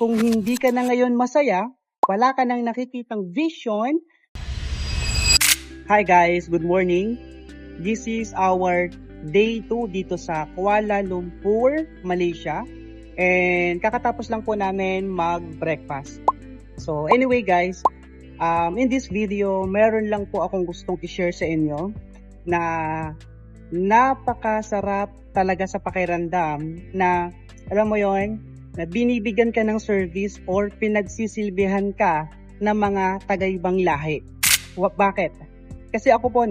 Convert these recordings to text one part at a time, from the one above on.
Kung hindi ka na ngayon masaya, wala ka nang nakikitang vision. Hi guys, good morning. This is our day 2 dito sa Kuala Lumpur, Malaysia. And kakatapos lang po namin mag-breakfast. So anyway guys, in this video, meron lang po akong gustong i-share sa inyo na napakasarap talaga sa pakiramdam na, alam mo yon, na binibigyan ka ng service or pinagsisilbihan ka ng mga taga-ibang lahi. Bakit? Kasi ako po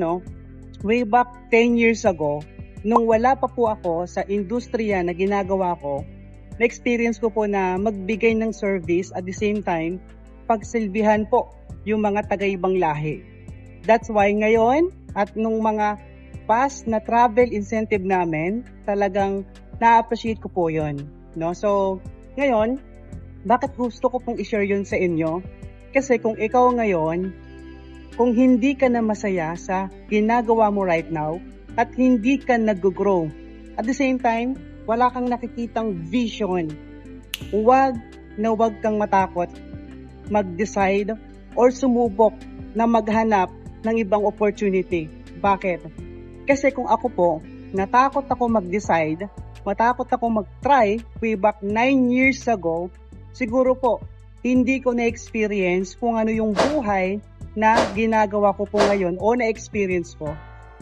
way back 10 years ago, nung wala pa po ako sa industriya na ginagawa ko, na-experience ko po na magbigay ng service at the same time, pagsilbihan po yung mga taga-ibang lahi. That's why ngayon at nung mga past na travel incentive namin, talagang na-appreciate ko po yun. No? So, ngayon, bakit gusto ko pong i-share yun sa inyo? Kasi kung ikaw ngayon, kung hindi ka na masaya sa ginagawa mo right now, at hindi ka nag-grow, at the same time, wala kang nakikitang vision, huwag kang matakot mag-decide or sumubok na maghanap ng ibang opportunity. Bakit? Kasi kung ako po, natakot ako mag-decide, matakot ako mag-try way back 9 years ago, siguro po, hindi ko na-experience kung ano yung buhay na ginagawa ko po ngayon o na-experience ko.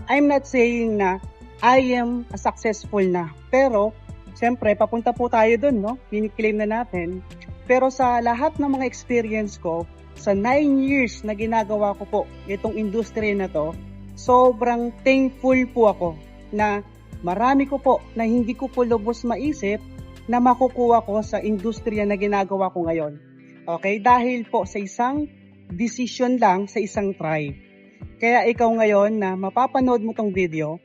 I'm not saying na I am successful na. Pero, siyempre, papunta po tayo dun, no? Piniklaim na natin. Pero sa lahat ng mga experience ko, sa 9 years na ginagawa ko po itong industry na to, sobrang thankful po ako na marami ko po na hindi ko po lubos maisip na makukuha ko sa industriya na ginagawa ko ngayon. Okay? Dahil po sa isang decision lang, sa isang try. Kaya ikaw ngayon na mapapanood mo tong video,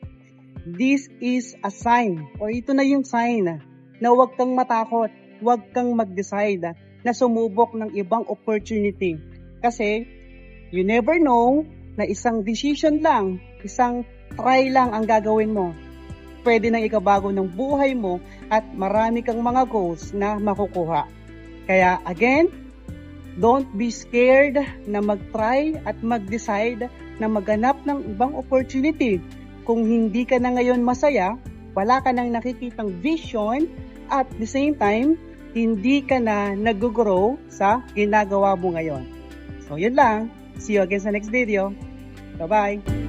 this is a sign, o ito na yung sign na huwag kang matakot, huwag kang mag-decide na sumubok ng ibang opportunity. Kasi you never know na isang decision lang, isang try lang ang gagawin mo. Pwede nang ikabago ng buhay mo at marami kang mga goals na makukuha. Kaya again, don't be scared na mag-try at mag-decide na maghanap ng ibang opportunity. Kung hindi ka na ngayon masaya, wala ka nang nakikitang vision at the same time, hindi ka na nag-grow sa ginagawa mo ngayon. So yun lang. See you again sa next video. Bye-bye!